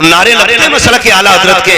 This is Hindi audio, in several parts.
नारे लगते हैं मसला के आला हजरत के,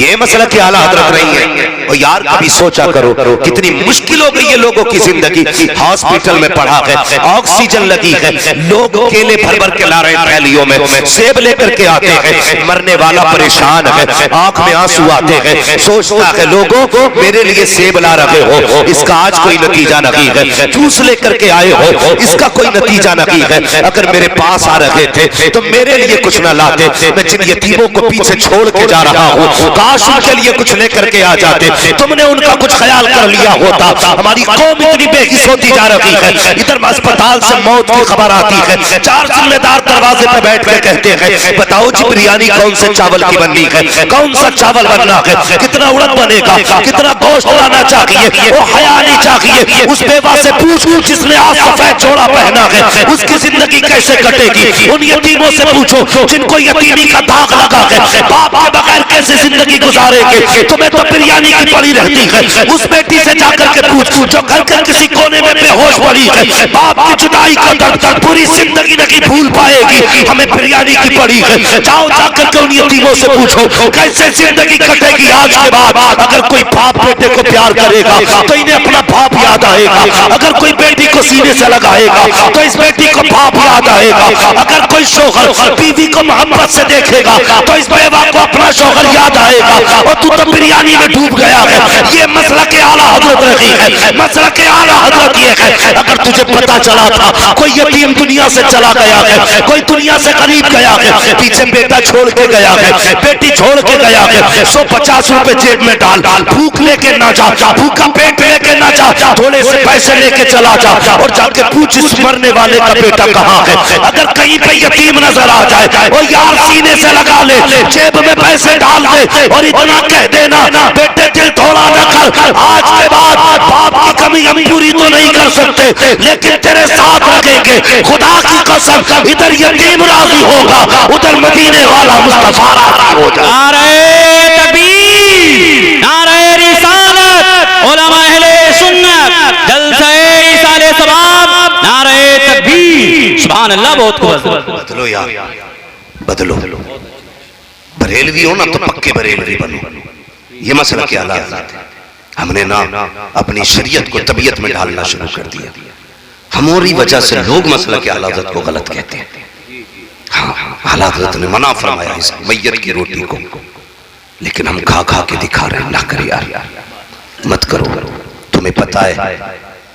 ये मसला के आला हजरत नहीं है। और यार कभी सोचा करो कितनी मुश्किल हो गई है लोगों की जिंदगी। हॉस्पिटल में पड़ा है, ऑक्सीजन लगी है, लोग केले भर भर के ला रहे हैं थैलियों में, सेब लेकर के आते हैं, मरने वाला परेशान है, आंख में आंसू आते हैं, सोचता है लोगों को मेरे लिए सेब ला रहे हो, इसका आज कोई नतीजा नहीं है। जूस लेकर के आए हो, इसका कोई नतीजा नहीं है। अगर मेरे पास आ रहे थे तो मेरे लिए कुछ ना लाते, मैं जिन यतीमों को पीछे छोड़ के जा रहा हूँ काश उनके लिए कुछ लेकर के आ जाते, तुमने उनका कुछ ख्याल कर लिया होता। हमारी कौम इतनी बेहिस होती जा रही है, इधर अस्पताल से मौत की खबर आती है, चार जिम्मेदार दरवाजे पे बैठ कर कहते हैं बताओ जी बिरयानी कौन से चावल की बननी है, कौन सा चावल बनना है, कितना उड़द बनेगा, कितना गोश्त लाना चाहिए, वो हया नहीं चाहिए। उस बेवा से पूछो जिसने आज सफेद जोड़ा पहना है उसकी जिंदगी कैसे कटेगी। उन यतीमों से पूछो जिनको यतीमी का दाग लगा है, बाप के बगैर कैसे जिंदगी गुजारेंगे। तुम्हें तो बिरयानी की पड़ी रहती है। उस बेटी से जाकर के पूछ जो घर के किसी कोने में बेहोश पड़ी है, बाप की जुदाई का दर्द पूरी जिंदगी नहीं भूल पाएगी, हमें बिरयानी की पड़ी है। जाओ जाकर के उन यतीमों से पूछो कैसे जिंदगी कटेगी आज के बाद। अगर कोई बाप बेटे को प्यार करेगा तो इन्हें अपना बाप याद आएगा, अगर कोई बेटी को सीने से लगाएगा तो इस बेटी को बाप याद आएगा, अगर कोई शौहर बीवी को मोहब्बत से देखेगा तो इस बेवा को अपना शौहर याद आएगा। और तू तो बिरयानी में डूब गया है। ये मसला के आला हजरत रही है, मसला के आला हजरत ये है अगर तुझे पता चला था कोई यतीम दुनिया से चला गया है, कोई दुनिया से करीब गया है, पीछे बेटा छोड़ के गया है, बेटी छोड़ के गया है, 150 रुपए जेब में डाल, भूख लेके ना जा, भूखा पेट लेके ना जा, थोड़े से पैसे लेके चला जा और जाके पूछ इस मरने वाले का बेटा कहाँ है। अगर कहीं पे यतीम नजर आ जाए और यार सीने से लगा ले, जेब में पैसे डाल दे और इतना कह देना बेटे दिल थोड़ा न कर, आज के बाद बाप की कमी हम पूरी तो नहीं कर सकते लेकिन तेरे साथ रखेंगे, खुदा की कसम। इधर यतीम राजी होगा, उधर मदीने वाला मुस्तफा राजी हो जाए। नारे तकबीर, नारे रिसालत, उलमा अहले सुन्नत, जलसे इसाले सवाब, नारे तकबीर, सुभान अल्लाह। बहुत खूब। बदलो यार, बदलो। बरेलवी हो ना तो पक्के बरेलवी बनो। ये मसला क्या है, हमने ना अपनी शरीयत को तबीयत में ढालना शुरू कर दिया। हमारी वजह से लोग मसला के आला हज़रत को गलत कहते हैं। हाँ, आला हज़रत ने मना फरमाया इस मैयत की रोटी को, लेकिन हम खा खा के दिखा रहे हैं। ना कर यार, मत करो। तुम्हें पता है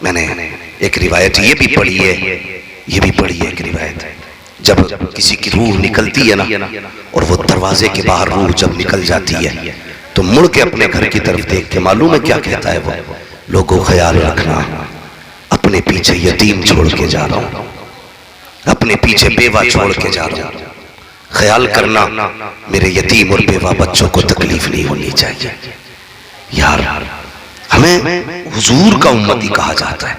मैंने एक रिवायत ये भी पढ़ी है, ये भी पढ़ी है एक रिवायत, जब किसी की रूह निकलती है ना और वो दरवाजे के बाहर रूह जब निकल जाती है तो मुड़ के अपने घर की तरफ देख के मालूम है क्या कहता है वो, लोगों ख्याल रखना अपने पीछे यतीम छोड़ के जा रहा हूं, अपने पीछे बेवा छोड़ के जा रहा हूं, ख्याल करना मेरे यतीम और बेवा बच्चों को तकलीफ नहीं होनी चाहिए। यार हमें हुजूर का उम्मती कहा जाता है,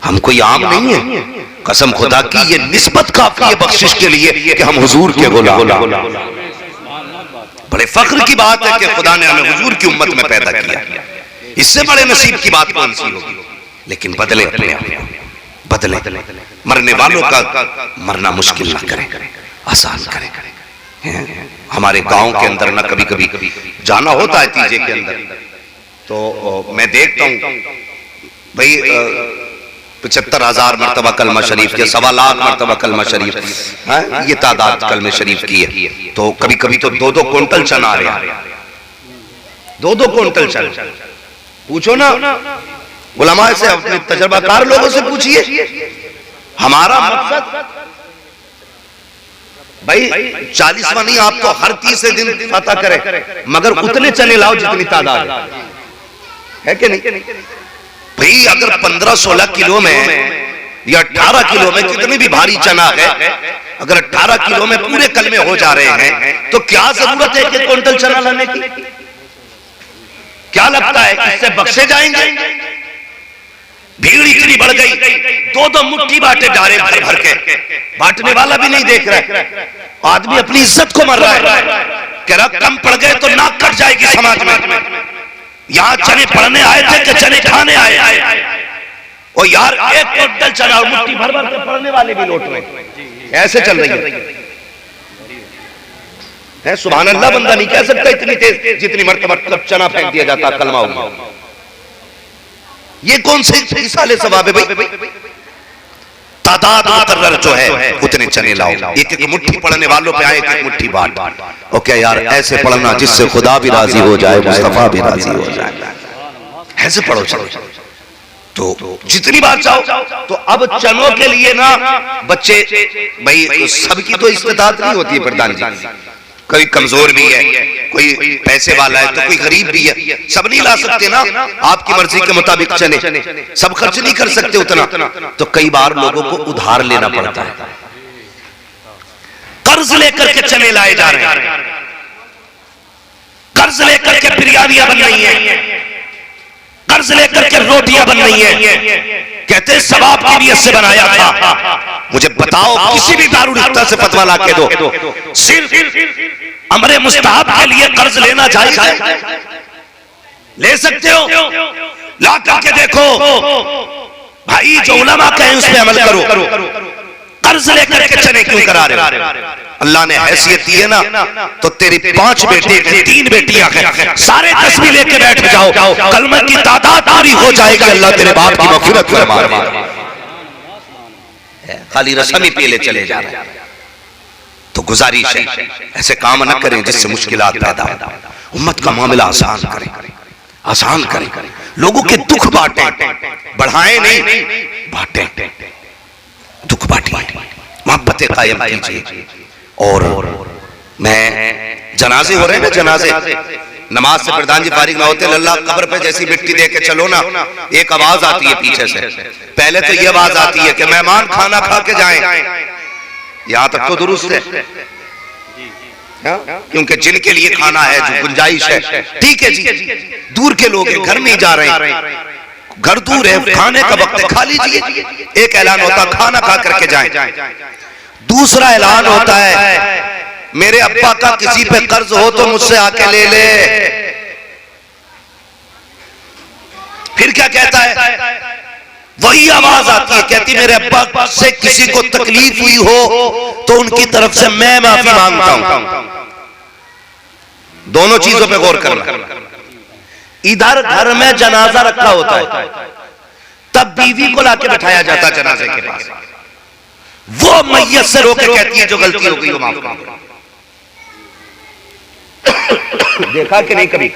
हम कोई आम नहीं है। कसम खुदा की ये निस्बत काफी है बख्शिश के लिए कि हम हुजूर के गुलाम। बड़े फख्र की बात है कि खुदा ने हमें हुजूर की उम्मत में पैदा किया, इससे बड़े नसीब की बात कौन सी होगी। लेकिन बदले अपने आप को, बदले। मरने वालों का मरना मुश्किल ना करें, आसान करें। हमारे गांव के अंदर ना कभी कभी जाना होता है तीजे के अंदर, तो मैं देखता हूं भाई 75,000 मरतबा कलमा शरीफ के, 1.25 लाख मरतबा कलमा शरीफ, ये तादाद कलमे शरीफ की है। तो कभी कभी तो 2-2 क्विंटल चना आ रहा है, 2-2 क्विंटल चना। पूछो ना उलमा से, अपने तजर्बाकार लोगों से पूछिए। हमारा मकसद भाई 40वां नहीं, आपको हर 30 दिन फतह करे, मगर उतने चने लाओ जितनी तादाद है कि नहीं भाई। अगर 15-16 किलो में या 18 किलो में कितनी भी भारी चना है, अगर 18 किलो में पूरे कलमे हो जा रहे हैं तो क्या जरूरत है कि क्विंटल चना लाने की। क्या लगता है इससे बख्शे जाएंगे? भीड़ इतनी बढ़ गई, 2-2 मुट्ठी बांटे जा रहे भर भर के, बांटने वाला भी नहीं देख रहा। आदमी अपनी इज्जत को मर रहा है, कह रहा कम पड़ गए तो नाक कट जाएगी समाज में। यहाँ चने पढ़ने आए थे कि चने खाने आए? और यार 1 क्विंटल चना और मुट्ठी भर भर के पढ़ने वाले भी लौट रहे, ऐसे चल रही है। है। सुभान अल्लाह बंदा नहीं कह सकता इतनी तेज जितनी मर्तबा मतलब चना फेंक दिया जाता कलमा उम्मा। ये कौन से इसाले सवाब है भाई? तादाद मुकर्रर जो है उतने चने लाओ, एक एक मुट्ठी पढ़ने वालों पे आए, एक एक मुट्ठी बांट। और क्या यार ऐसे पढ़ना जिससे खुदा भी राजी हो जाए, मुस्तफा भी राजी हो जाए, ऐसे पढ़ो। चलो तो जितनी बार चाहो। तो अब चनों के लिए ना बच्चे भाई सबकी तो इस्तेताअत नहीं होती है प्रधान जी, कोई कमजोर भी है, कोई पैसे वाला है, तो कोई गरीब भी है, सब नहीं ला सकते ना आपकी मर्जी के मुताबिक चने, सब खर्च नहीं कर सकते उतना। तो कई बार लोगों को उधार लेना पड़ता है, कर्ज लेकर के चने लाए जा रहे हैं, कर्ज लेकर के बिरयानियां बन रही हैं, कर्ज लेकर के रोटियां बन रही हैं। कहते हैं सवाब की नियत से बनाया था। मुझे बताओ किसी भी दारुल इफ्ता से फतवा ला के दो, सिर्फ अमरे मुस्तहब के लिए कर्ज लेना जायज है? ले सकते हो, ला करके देखो भाई, जो उलमा कहें उस पे अमल करो। कर्ज लेकर के चने क्यों करा रहे हो? अल्लाह ने हैसियत दी है ना, तो तेरी 5 बेटे हैं, 3 बेटियां हैं, सारे तस्बीह लेके बैठ जाओ, कलमे की तादाद पूरी हो जाएगी, अल्लाह तेरे बाप की मग़फ़िरत फरमाएगा। खाली रस्म ही पीले चले जा रहे हैं। तो गुजारिश है ऐसे काम न करें जिससे मुश्किलात पैदा हो। उम्मत का मामला आसान करें, आसान करें, लोगों के दुख बांटें, बढ़ाएं नहीं, बांटें, दुख बांटिए, मोहब्बतें कायम कीजिए। और मैं जनाजे हो रहे हैं ना, जनाजे नमाज से प्रधान जी फारिग ना होते, अल्लाह कब्र पे जैसी मिट्टी दे के चलो ना, एक आवाज आती है पीछे से। पहले तो ये आवाज आती है कि मेहमान खाना खा के जाएं, यहां तक तो दुरुस्त है, क्योंकि जिनके लिए खाना है, जो गुंजाइश है, ठीक है जी। दूर के लोग हैं, घर नहीं जा रहे हैं, घर दूर है, खाने का वक्त है, खा लीजिए। एक ऐलान होता खाना खा करके जाएं। दूसरा ऐलान होता है मेरे अब्बा का किसी पे कर्ज हो तो मुझसे आके ले ले। फिर क्या कहता है? वही आवाज आती है, कहती मेरे अब्बा से किसी को तकलीफ हुई हो तो उनकी तरफ से मैं माफी मांगता हूं। दोनों चीजों पे गौर करना। इधर घर में जनाजा रखा होता है, तब बीवी को लाके बैठाया जाता है जनाजे के पास, वो मैयत से रोके कहती है जो गलती हो गई वो माफ कर दो। देखा कि नहीं कभी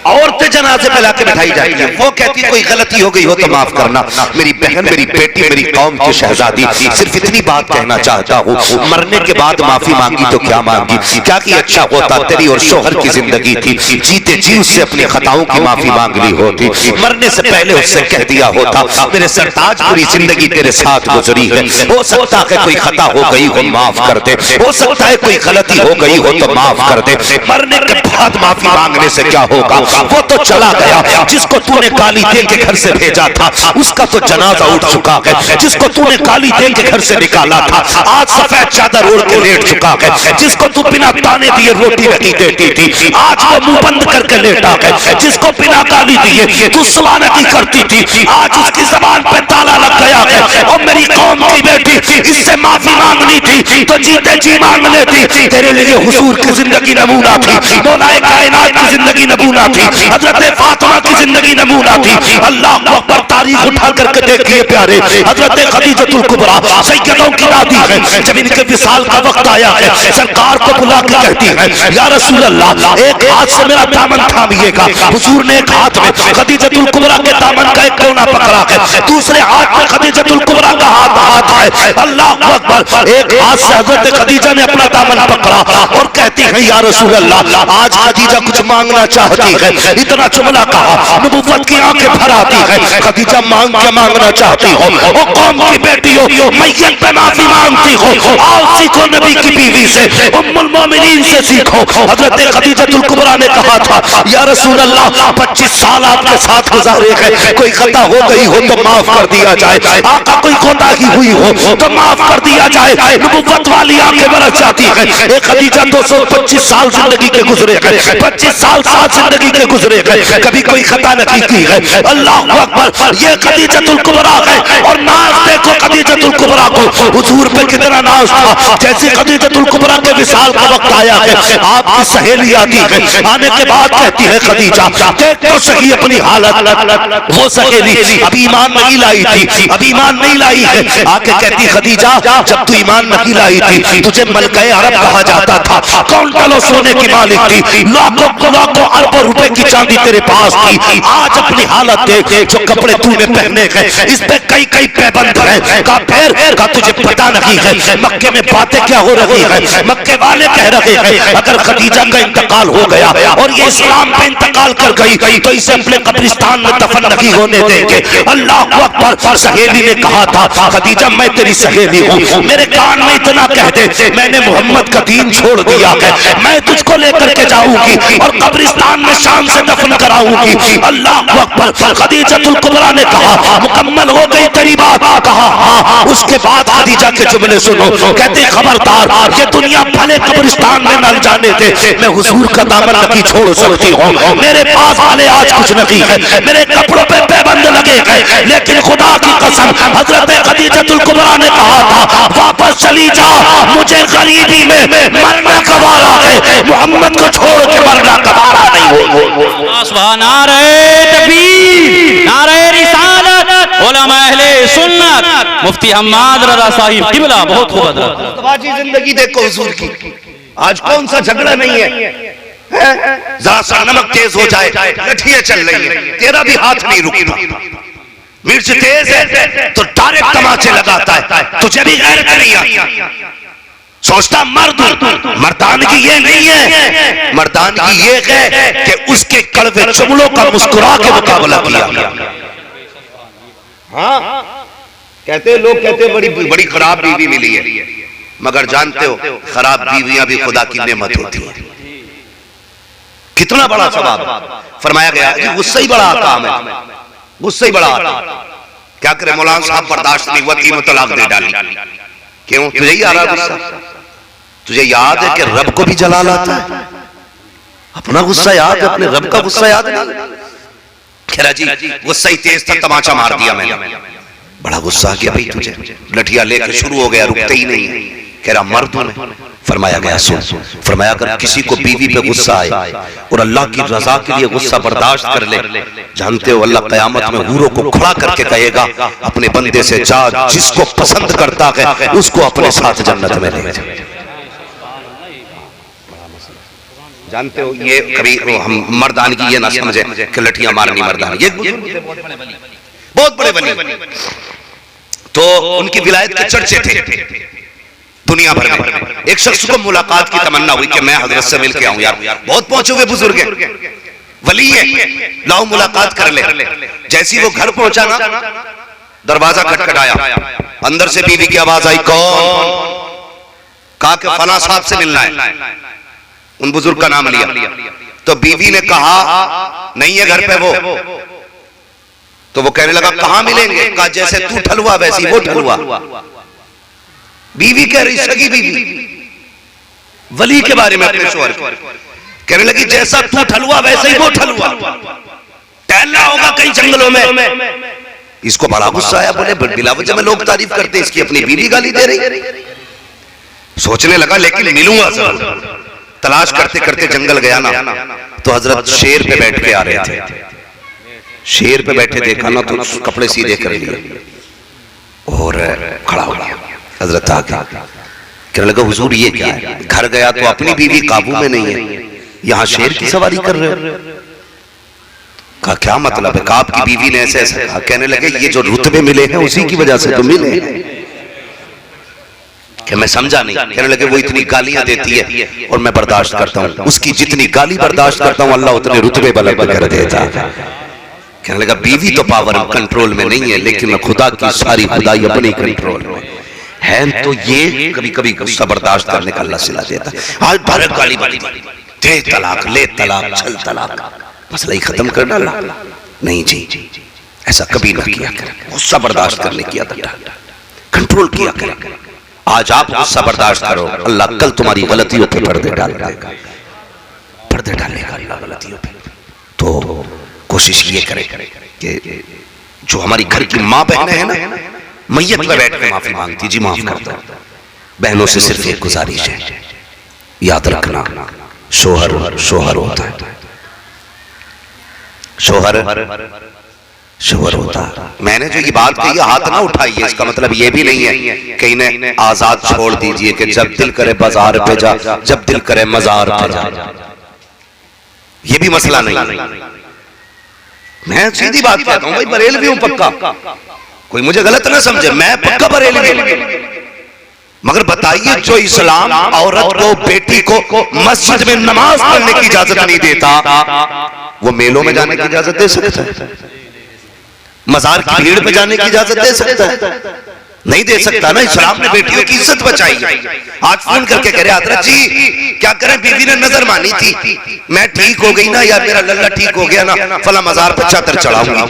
औरतें जनाजे पे लाके बैठाई जाती है, वो कहती कोई गलती हो गई हो तो माफ करना। मेरी बहन, मेरी बेटी, मेरी कौम की शहजादी, सिर्फ इतनी बात कहना चाहता हूँ, मरने के बाद माफी मांगी तो क्या मांगी, क्या कि अच्छा होता तेरी और शोहर की जिंदगी थी, जीते जी उससे अपनी खताओं की माफी मांग ली होती, मरने से पहले उससे कह दिया होता मेरे सरताज पूरी जिंदगी तेरे साथ गुजरी है, हो सकता है कोई खता हो गई हो माफ कर दे, हो सकता है कोई गलती हो गई हो तो माफ कर दे। मरने के बाद माफी मांगने से क्या होगा? वो तो चला गया, जिसको तूने गाली दे के घर से भेजा था उसका तो जनाजा उठ चुका है, जिसको तूने गाली दे के घर से निकाला था आज सफेद चादर ओढ़ के लेट चुका है, जिसको तू बिना ताने दिए रोटी नहीं देती थी आज वो मुंह बंद करके लेटा है, जिसको बिना गाली दिए तू सवानती करती थी आज उसकी जबान पे ताला लग गया है। और मेरी कौम की बेटी, इससे माफी मांगनी थी तो जीते जी मांग लेती। तेरे लिए हुजूर की जिंदगी नमूना थी, मौलाए कायनात की जिंदगी नमूना थी, हजरत फातिमा की जिंदगी नमूना थी। अल्लाह अकबर, तारीख उठा करके देखिए प्यारे, हजरत खदीजतुल कुबरा सैयदों की दादी है, जब इनके विसाल का वक्त आया है सरकार को बुला के कहती है या रसूल अल्लाह एक हाथ से मेरा दामन थामिएगा। हुजूर ने एक हाथ में खदीजतुल कुबरा के दामन का एक कोना पकड़ा है, दूसरे हाथ में खदीजतुल कुबरा का हाथ है। अल्लाह अकबर, एक हाथ से हजरत खदीजा ने अपना दामन पकड़ा और कहती है या रसूल अल्लाह आज खदीजा कुछ मांगना चाहती है। इतना जुमला कहा, नबुव्वत की आंखें भर आती है। खदीजा मांग के मांगना चाहती हो, ओ कौम की बेटी हो, मैयत पे माफी मांगती हो, आओ सीखो नबी की बीवी से, उम्मुल मोमिनीन से सीखो। हजरत खदीजतुल कुबरा ने कहा था या रसूल अल्लाह 25 साल आपके साथ गुजारे हैं, कोई खता हो गई हो तो माफ कर दिया जाए, आका कोई कोताही हुई हो तो माफ कर दिया जाए। नबुव्वत वाली आंखें बरस जाती है। एक खदीजा 200 25 साल जिंदगी के गुजरे हैं, 25 साल साथ जिंदगी के गुजरे हैं, कभी कोई खता नहीं की है। अल्लाह अकबर, ये खदीजतुल कुबरा है। और नाज देखो खदीजतुल कुबरा को, हुजूर पे कितना नाज था। जैसे खदीजतुल कुबरा के विसाल का वक्त आया है, आपकी सहेली आती है, आने के बाद कहती है खदीजा देख तो सही अपनी हालत। वो सहेली अभी ईमान नहीं लाई थी, अभी ईमान नहीं लाई है, आके कहती खदीजा जब तू ईमान नहीं लाई थी तुझे मलकाए अरब कहा जाता था, कौन कलो सोने की मालिक थी, लाखों लाखों अरबों रुपए की चांदी तेरे पास थी। आज अपनी हालत देख, जो कपड़े तूने पहने हैं इस पे कई कई पैबंद है। का फिर का तुझे पता नहीं है मक्के में बातें क्या हो रही है। मक्के वाले कह रहे हैं अगर खदीजा का इंतकाल हो गया और ये इस्लाम पे इंतकाल कर गई तो इसे अपने कब्रिस्तान में दफन नहीं होने देंगे। अल्लाह अकबर। सहेली ने कहा था खदीजा मैं तेरी सहेली हूँ, मेरे कान में इतना कह दे मैंने मोहम्मद का दीन छोड़ दिया है, मैं तुझको लेकर के जाऊंगी और कब्रिस्तान में शान से दफन कराऊंगी। अल्लाह अकबर। खदीजतुल कुबरा ने कहा मुकम्मल हो गई तेरी बात? कहा हाँ। उसके बाद खदीजा के जुमले सुनो, कहते खबरदार ये दुनिया भले कब्रिस्तान में न जाने दे, मैं हुजूर का दामन नहीं छोड़ सकती हूँ। मेरे पास वाले आज कुछ नहीं है, मेरे कपड़ों पे पैबंद लगे हैं, लेकिन खुदा की कसम हजरत खदीजतुल कुबरा ने कहा था वापस चली जा, मुझे गरीबी में मरना कबारा है, मोहम्मद को छोड़ के मरना कबारा नहीं हो। सुभान नारे तकबीर, नारे रिसालत, उलमा अहले सुन्नत, मुफ्ती हम्माद रज़ा साहिब किबला। बहुत खूब हज़रत, जिंदगी देखो हुजूर की, आज कौन सा झगड़ा नहीं है। जरा सा नमक तेज हो जाए लठियां चल रही है, तेरा भी हाथ नहीं रुकता। मिर्च तेज है तो डायरेक्ट तमाचे लगाता है, तुझे भी गैरत नहीं आती। सोचता मर्दानगी ये नहीं है, मर्दानगी ये है कि उसके कड़वे जुमलों का मुस्कुरा के मुकाबला किया। हाँ कहते लोग कहते बड़ी बड़ी खराब बीवी मिली है, मगर जानते हो खराब बीवियां भी खुदा की नेमत होती है। कितना बड़ा सवाब फरमाया गया कि गुस्सा ही बड़ा काम है, गुस्सा ही बड़ा। क्या करे मौलाना साहब बर्दाश्त नहीं हुआ, तीनों तलाक दे डाली। क्यों? तुझे ही आ रहा गुस्सा? तुझे याद है कि रब को भी जलाल आता है? अपना गुस्सा याद है, अपने रब का गुस्सा याद नहीं? खेरा जी गुस्सा ही तेज था, तमाचा मार दिया मैंने, बड़ा गुस्सा आ गया भाई तुझे, लठिया लेकर शुरू हो गया, रुकते ही नहीं। कह रहा मर्द हूं। फरमाया गया सुन, फरमाया अगर किसी को बीवी पे गुस्सा आए और अल्लाह की रजा के लिए गुस्सा बर्दाश्त कर ले, जानते हो अल्लाह कयामत में हूरों को खड़ा करके कहेगा अपने बंदे से जा, जिसको पसंद करता है उसको अपने साथ जन्नत में ले जा। जानते हो ये कभी हम मर्दानगी ये ना समझे कि लठियां मारनी मर्दानगी, ये बहुत बड़े वली तो उनकी विलायत के चर्चे थे दुनिया भर में। एक शख्स को मुलाकात की तमन्ना हुई कि मैं हजरत से मिल के आऊं, यार बहुत पहुंचे हुए बुजुर्ग हैं, वली है, लाओ मुलाकात कर ले। जैसी वो घर पहुंचा ना, दरवाजा खटखटाया, अंदर से बीवी की आवाज आई, कौन? कहा कि फला साहब से मिलना है। उन बुजुर्ग का नाम लिया तो बीवी ने कहा नहीं है घर पे वो। तो वो कहने लगा कहां मिलेंगे? कहा जैसे तू ठलुआ वैसी वो ठलुआ। बीवी कह रही, सगी बीवी वली के बारे में अपने शोहर कहने लगी जैसा तू ठलुआ वैसे ही वो ठलुआ, टहलना होगा कहीं जंगलों में। इसको बड़ा गुस्सा आया, बोले बिला वजह में लोग तारीफ करते इसकी, अपनी बीवी गाली दे रही। सोचने लगा लेकिन मिलूंगा जरूर। तलाश करते करते जंगल गया ना, तो हजरत शेर पे बैठ के आ रहे थे। शेर पे बैठे देखा ना तो कपड़े सीधे कर लिए और खड़ा हो गया। हजरत आ गया, कहने लगा हुजूर ये क्या है? घर गया तो अपनी बीवी काबू में नहीं है, यहाँ शेर की सवारी कर रहे हो। कहा क्या मतलब है? कहा आपकी बीवी ने ऐसे ऐसे कहा। कहने लगे ये जो रुतबे मिले हैं उसी की वजह से तो मिले हैं। कि मैं समझा नहीं। कहने लगे वो इतनी गालियां देती है और मैं बर्दाश्त करता हूँ, उसकी जितनी गाली बर्दाश्त करता हूँ अल्लाह उतने रुतबे बुलंद कर देता है। कहने लगा बीवी तो पावर कंट्रोल में नहीं है, लेकिन खुदा की सारी खुदाई अपनी कंट्रोल में है। तो ये कभी कभी गुस्सा बर्दाश्त करने का अल्लाह सिला देता है। आज भारत गाली बाली दे तलाक, ले तलाक, छल तलाक, मसला ही खत्म कर डाला। नहीं जी, ऐसा कभी ना किया करें। गुस्सा बर्दाश्त करने की आदत, कंट्रोल किया करें। आज आप गुस्सा बर्दाश्त करो, अल्लाह कल तुम्हारी गलतियों पे पर्दे डाल देगा, पर्दे डालेगा अल्लाह गलतियों पे। तो कोशिश ये करें कि जो हमारी घर की माँ बहनें हैं ना, मैयत में बैठ के माफी मांगती, जी माफ कर दो। बहनों से सिर्फ एक गुजारिश है, याद रखना शोहर शोहर होता है, शोहर होता है। मैंने जो ये बात कही हाथ ना उठाइए, इसका मतलब ये भी नहीं है कि इन्हें आजाद छोड़ दीजिए कि जब दिल करे बाजार पे जा, जब दिल करे मजार पे जा, ये भी मसला नहीं। मैं सीधी बात कहता हूं भाई, बरेलवी हूं पक्का, कोई मुझे गलत ना समझे, मैं पक्का बरेलवी हूं। मगर बताइए जो इस्लाम औरत को, बेटी को मस्जिद में नमाज पढ़ने की इजाजत नहीं देता, वो मेलों में जाने की इजाजत दे सकता है? मजार की भीड़ में जाने की इजाजत दे सकता है? नहीं दे सकता ना। इस्लाम ने बेटियों की इज्जत बचाई है। आज फोन करके कह रहे हजरत जी क्या करें, बीवी ने नजर मानी थी, मैं ठीक हो गई ना, या मेरा लल्ला ठीक हो गया ना, फला मजार पर चादर चढ़ाऊंगी।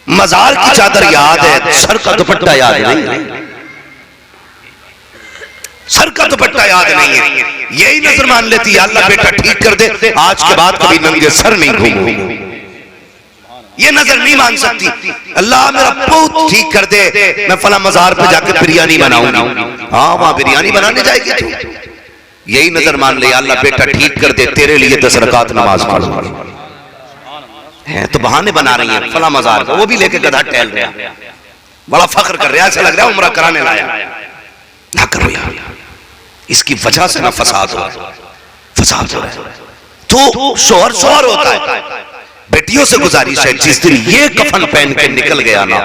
मजार की चादर याद है, सर का दुपट्टा याद नहीं, सर का दुपट्टा याद नहीं है। यही नजर मान लेती है, अल्लाह बेटा ठीक कर दे, आज के बाद कभी नंगे सर नहीं घूमूंगी। ये नजर नहीं मान सकती, अल्लाह मेरा बहुत ठीक कर दे, मैं फला मजार पे जाकर बिरयानी बनाऊंगी। हाँ वहां बिरयानी बनाने जाएगी तू, यही नजर मान ले, अल्लाह बेटा ठीक कर दे, तेरे लिए 10 रकात नमाज पढ़ूंगी। है तो बहाने बना रही है, फला मजार का, वो भी लेके गधा टहल रहा, बड़ा फख्र कर रहा है, ऐसा लग रहा है उम्रा कराने लाया। ना करो यार, इसकी वजह से ना फसाद हो रहा है। तो शोहर होता है। बेटियों से गुजारिश है, जिस दिन ये कफन पहन के निकल गया ना,